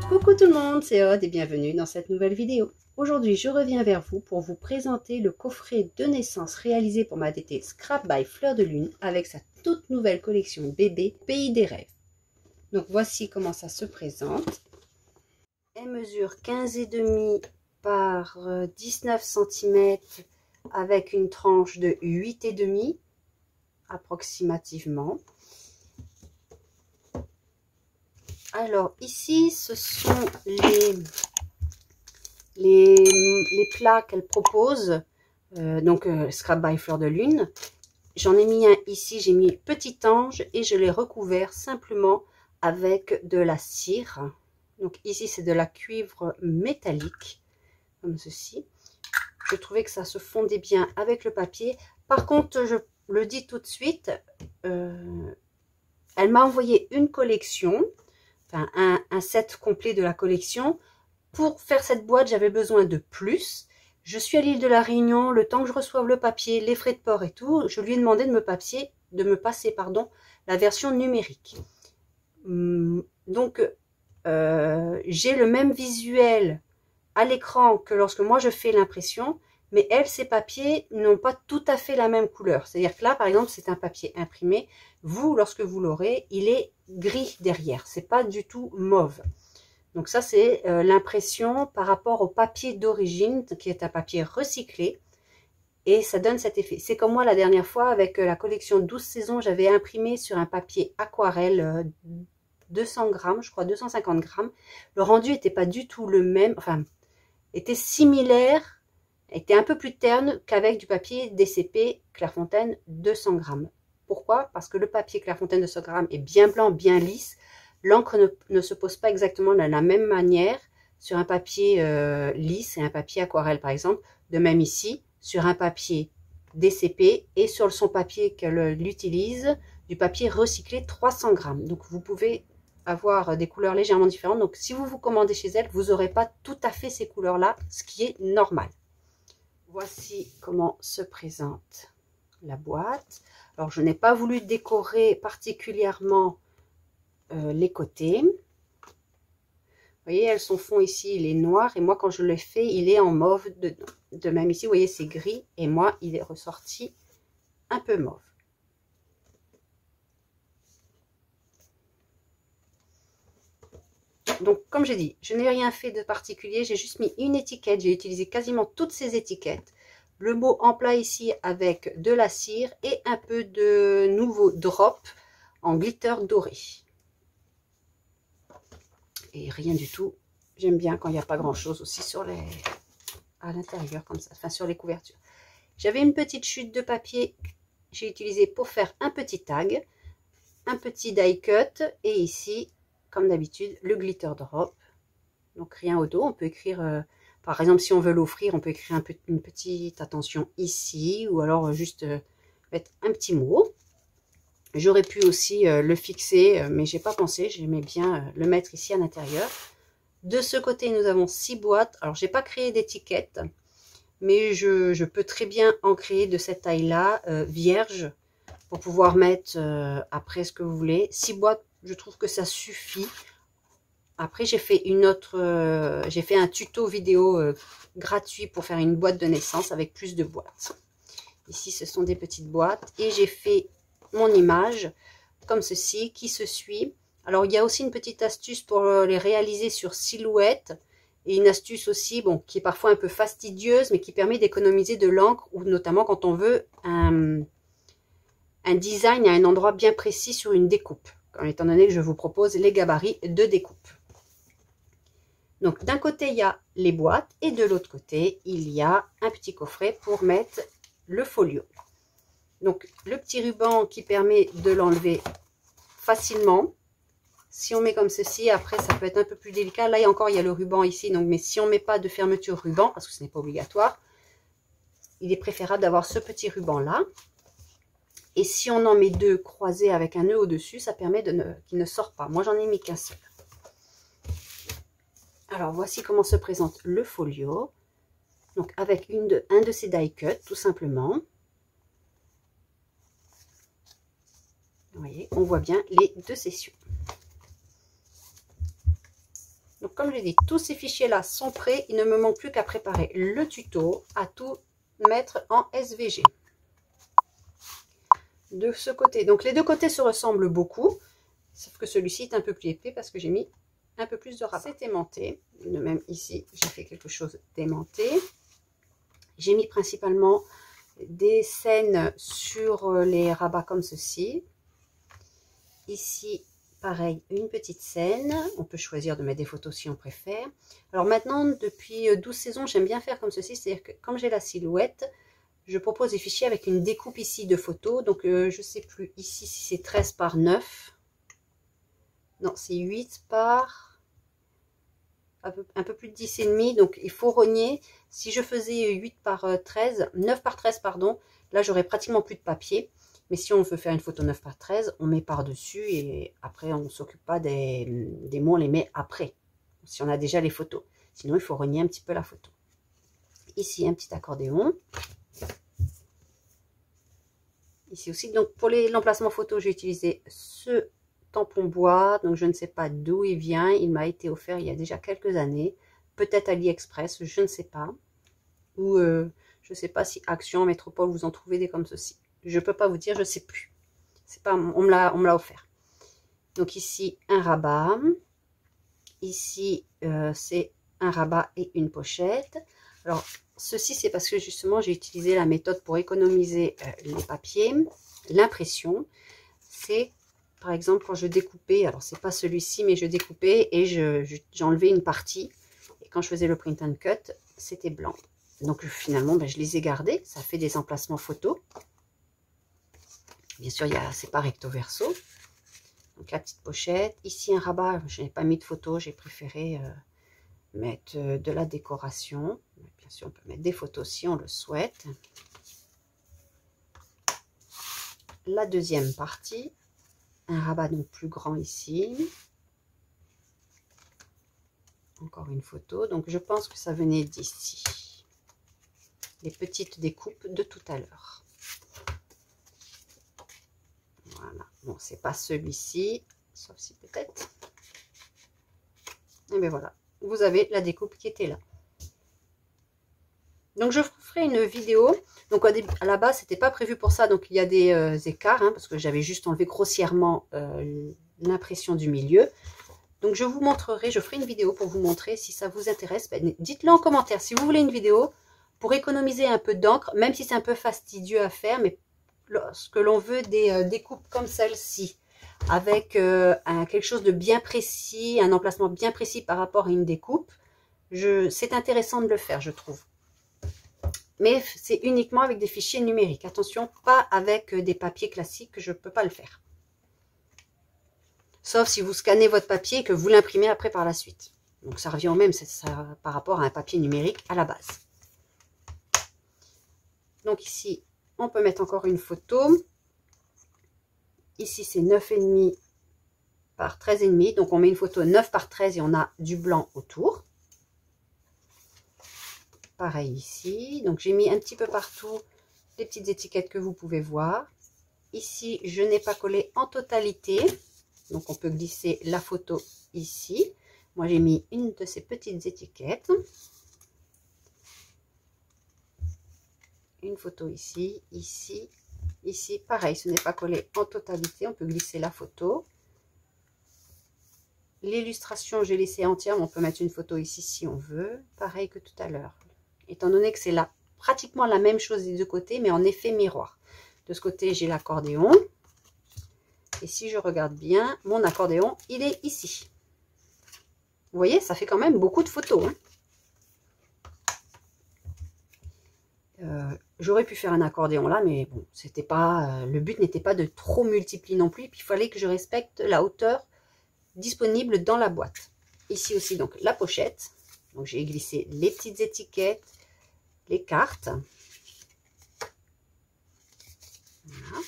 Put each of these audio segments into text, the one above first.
Coucou tout le monde, c'est Aude et bienvenue dans cette nouvelle vidéo. Aujourd'hui, je reviens vers vous pour vous présenter le coffret de naissance réalisé pour ma DT Scrap by Fleur de Lune avec sa toute nouvelle collection bébé Pays des Rêves. Donc voici comment ça se présente. Elle mesure 15,5 par 19 cm avec une tranche de 8,5 approximativement. Alors ici, ce sont les plats qu'elle propose, Scrap by Fleur de Lune. J'en ai mis un ici, j'ai mis Petit Ange et je l'ai recouvert simplement avec de la cire. Donc ici, c'est de la cuivre métallique, comme ceci. Je trouvais que ça se fondait bien avec le papier. Par contre, je le dis tout de suite, elle m'a envoyé une collection, enfin un set complet de la collection. Pour faire cette boîte, j'avais besoin de plus. Je suis à l'île de la Réunion, le temps que je reçoive le papier, les frais de port et tout, je lui ai demandé de me passer la version numérique. Donc, j'ai le même visuel à l'écran que lorsque moi je fais l'impression, mais elle, ses papiers n'ont pas tout à fait la même couleur. C'est-à-dire que là, par exemple, c'est un papier imprimé. Vous, lorsque vous l'aurez, il est gris derrière. C'est pas du tout mauve. Donc ça, c'est l'impression par rapport au papier d'origine, qui est un papier recyclé. Et ça donne cet effet. C'est comme moi, la dernière fois, avec la collection 12 saisons, j'avais imprimé sur un papier aquarelle 200 grammes, je crois 250 grammes. Le rendu n'était pas du tout le même, enfin, était similaire, était un peu plus terne qu'avec du papier DCP Clairefontaine 200 grammes. Pourquoi? Parce que le papier Clairefontaine 200 grammes est bien blanc, bien lisse. L'encre ne se pose pas exactement de la même manière sur un papier lisse et un papier aquarelle, par exemple. De même ici, sur un papier DCP et sur son papier qu'elle utilise, du papier recyclé 300 grammes. Donc, vous pouvez avoir des couleurs légèrement différentes. Donc, si vous vous commandez chez elle, vous n'aurez pas tout à fait ces couleurs-là, ce qui est normal. Voici comment se présente la boîte. Alors, je n'ai pas voulu décorer particulièrement les côtés. Vous voyez, elle, son fond ici, il est noir. Et moi, quand je l'ai fait, il est en mauve dedans. De même ici, vous voyez, c'est gris. Et moi, il est ressorti un peu mauve. Donc, comme j'ai dit, je n'ai rien fait de particulier. J'ai juste mis une étiquette. J'ai utilisé quasiment toutes ces étiquettes. Le mot en plat ici avec de la cire et un peu de nouveau drop en glitter doré. Et rien du tout. J'aime bien quand il n'y a pas grand chose aussi à l'intérieur comme ça, enfin sur les couvertures. J'avais une petite chute de papier. J'ai utilisé pour faire un petit tag, un petit die cut et ici, comme d'habitude, le glitter drop. Donc rien au dos. On peut écrire, par exemple, si on veut l'offrir, on peut écrire une petite attention ici ou alors juste mettre un petit mot. J'aurais pu aussi le fixer, mais j'ai pas pensé. J'aimais bien le mettre ici à l'intérieur. De ce côté, nous avons 6 boîtes. Alors, j'ai pas créé d'étiquette, mais je peux très bien en créer de cette taille-là, vierge, pour pouvoir mettre après ce que vous voulez. 6 boîtes, je trouve que ça suffit. Après, j'ai fait j'ai fait un tuto vidéo gratuit pour faire une boîte de naissance avec plus de boîtes. Ici, ce sont des petites boîtes et j'ai fait mon image comme ceci qui se suit. Alors, il y a aussi une petite astuce pour les réaliser sur silhouette et une astuce aussi, bon, qui est parfois un peu fastidieuse, mais qui permet d'économiser de l'encre ou notamment quand on veut un design à un endroit bien précis sur une découpe, étant donné que je vous propose les gabarits de découpe. Donc, d'un côté, il y a les boîtes et de l'autre côté, il y a un petit coffret pour mettre le folio. Donc, le petit ruban qui permet de l'enlever facilement. Si on met comme ceci, après, ça peut être un peu plus délicat. Là, il y a le ruban ici. Donc, mais si on ne met pas de fermeture ruban, parce que ce n'est pas obligatoire, il est préférable d'avoir ce petit ruban-là. Et si on en met deux croisés avec un nœud au-dessus, ça permet qu'il ne sort pas. Moi, j'en ai mis qu'un seul. Alors, voici comment se présente le folio. Donc, avec un de ces die cuts, tout simplement. Vous voyez, on voit bien les deux sessions. Donc comme j'ai dit, tous ces fichiers-là sont prêts. Il ne me manque plus qu'à préparer le tuto, à tout mettre en SVG. De ce côté, donc les deux côtés se ressemblent beaucoup, sauf que celui-ci est un peu plus épais parce que j'ai mis un peu plus de rabat. C'est aimanté, de même ici j'ai fait quelque chose d'aimanté. J'ai mis principalement des scènes sur les rabats comme ceci. Ici, pareil, une petite scène. On peut choisir de mettre des photos si on préfère. Alors maintenant, depuis 12 saisons, j'aime bien faire comme ceci, c'est-à-dire que comme j'ai la silhouette, je propose des fichiers avec une découpe ici de photos. Donc, je ne sais plus ici si c'est 13 par 9. Non, c'est 8 par un peu plus de 10,5. Donc, il faut rogner. Si je faisais 8 par 13, 9 par 13, pardon, là, j'aurais pratiquement plus de papier. Mais si on veut faire une photo 9 par 13, on met par-dessus et après, on ne s'occupe pas des mots, on les met après. Si on a déjà les photos. Sinon, il faut rogner un petit peu la photo. Ici, un petit accordéon. Ici aussi, donc pour l'emplacement photo, j'ai utilisé ce tampon bois. Donc je ne sais pas d'où il vient. Il m'a été offert il y a déjà quelques années. Peut-être AliExpress, je ne sais pas. Ou je ne sais pas si Action, Métropole, vous en trouvez des comme ceci. Je ne peux pas vous dire, je ne sais plus. C'est pas, on me l'a offert. Donc ici, un rabat. Ici, c'est un rabat et une pochette. Alors, ceci, c'est parce que justement, j'ai utilisé la méthode pour économiser les papiers. L'impression, c'est, par exemple, quand je découpais, alors c'est pas celui-ci, mais je découpais et j'enlevais une partie. Et quand je faisais le print and cut, c'était blanc. Donc, finalement, ben, je les ai gardés. Ça fait des emplacements photos. Bien sûr, c'est pas recto verso. Donc, la petite pochette. Ici, un rabat. Je n'ai pas mis de photo. J'ai préféré mettre de la décoration. Bien sûr, on peut mettre des photos si on le souhaite. La deuxième partie, un rabat donc plus grand ici. Encore une photo. Donc, je pense que ça venait d'ici. Les petites découpes de tout à l'heure. Voilà. Bon, c'est pas celui-ci, sauf si peut-être. Et bien voilà. Vous avez la découpe qui était là. Donc je ferai une vidéo. Donc à la base, c'était pas prévu pour ça. Donc il y a des écarts, hein, parce que j'avais juste enlevé grossièrement l'impression du milieu. Donc je vous montrerai, je ferai une vidéo pour vous montrer. Si ça vous intéresse, ben, dites-le en commentaire. Si vous voulez une vidéo pour économiser un peu d'encre, même si c'est un peu fastidieux à faire, mais lorsque l'on veut des découpes comme celle-ci, avec quelque chose de bien précis, un emplacement bien précis par rapport à une découpe, c'est intéressant de le faire, je trouve. Mais c'est uniquement avec des fichiers numériques. Attention, pas avec des papiers classiques, je ne peux pas le faire. Sauf si vous scannez votre papier et que vous l'imprimez après par la suite. Donc ça revient au même, c'est ça par rapport à un papier numérique à la base. Donc ici, on peut mettre encore une photo. Ici, c'est 9,5 par 13,5. Donc, on met une photo 9 par 13 et on a du blanc autour. Pareil ici. Donc, j'ai mis un petit peu partout les petites étiquettes que vous pouvez voir. Ici, je n'ai pas collé en totalité. Donc, on peut glisser la photo ici. Moi, j'ai mis une de ces petites étiquettes. Une photo ici, ici. Ici, pareil, ce n'est pas collé en totalité. On peut glisser la photo. L'illustration, j'ai laissé entière, mais on peut mettre une photo ici si on veut. Pareil que tout à l'heure. Étant donné que c'est là pratiquement la même chose des deux côtés, mais en effet miroir. De ce côté, j'ai l'accordéon. Et si je regarde bien, mon accordéon, il est ici. Vous voyez, ça fait quand même beaucoup de photos, hein. J'aurais pu faire un accordéon là, mais bon, c'était pas, le but n'était pas de trop multiplier non plus. Puis il fallait que je respecte la hauteur disponible dans la boîte. Ici aussi, donc, la pochette. Donc, j'ai glissé les petites étiquettes, les cartes. Voilà.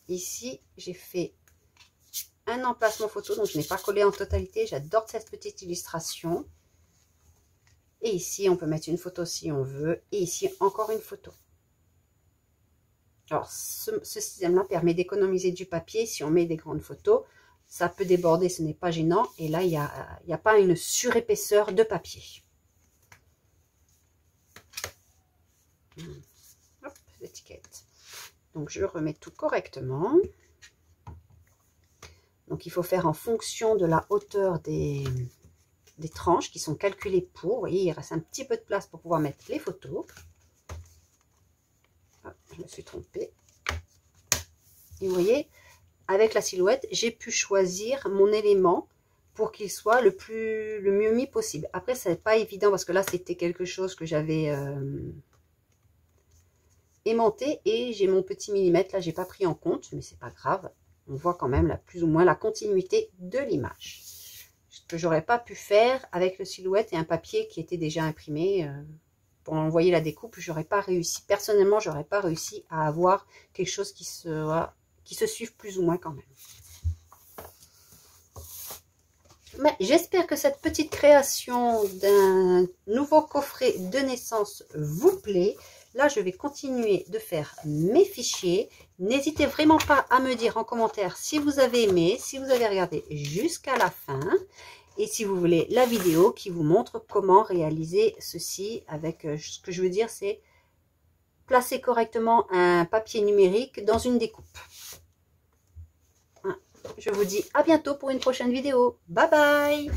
Ici, j'ai fait un emplacement photo, donc je n'ai pas collé en totalité. J'adore cette petite illustration. Et ici, on peut mettre une photo si on veut. Et ici, encore une photo. Alors, ce système-là permet d'économiser du papier si on met des grandes photos. ça peut déborder, ce n'est pas gênant. Et là, il n'y a pas une surépaisseur de papier. Hop, l'étiquette. Donc, je remets tout correctement. Donc, il faut faire en fonction de la hauteur des tranches qui sont calculées pour. Vous voyez, il reste un petit peu de place pour pouvoir mettre les photos. Ah, je me suis trompée. Et vous voyez, avec la silhouette, j'ai pu choisir mon élément pour qu'il soit le mieux mis possible. Après, ce n'est pas évident parce que là, c'était quelque chose que j'avais aimanté et j'ai mon petit millimètre. Là, j'ai pas pris en compte, mais c'est pas grave. On voit quand même plus ou moins la continuité de l'image. Ce que j'aurais pas pu faire avec le silhouette et un papier qui était déjà imprimé. Pour envoyer la découpe, j'aurais pas réussi. Personnellement, j'aurais pas réussi à avoir quelque chose qui se suive plus ou moins quand même. Mais j'espère que cette petite création d'un nouveau coffret de naissance vous plaît. Là, je vais continuer de faire mes fichiers. N'hésitez vraiment pas à me dire en commentaire si vous avez aimé, si vous avez regardé jusqu'à la fin. Et si vous voulez la vidéo qui vous montre comment réaliser ceci avec, ce que je veux dire, c'est placer correctement un papier numérique dans une découpe. Je vous dis à bientôt pour une prochaine vidéo. Bye bye!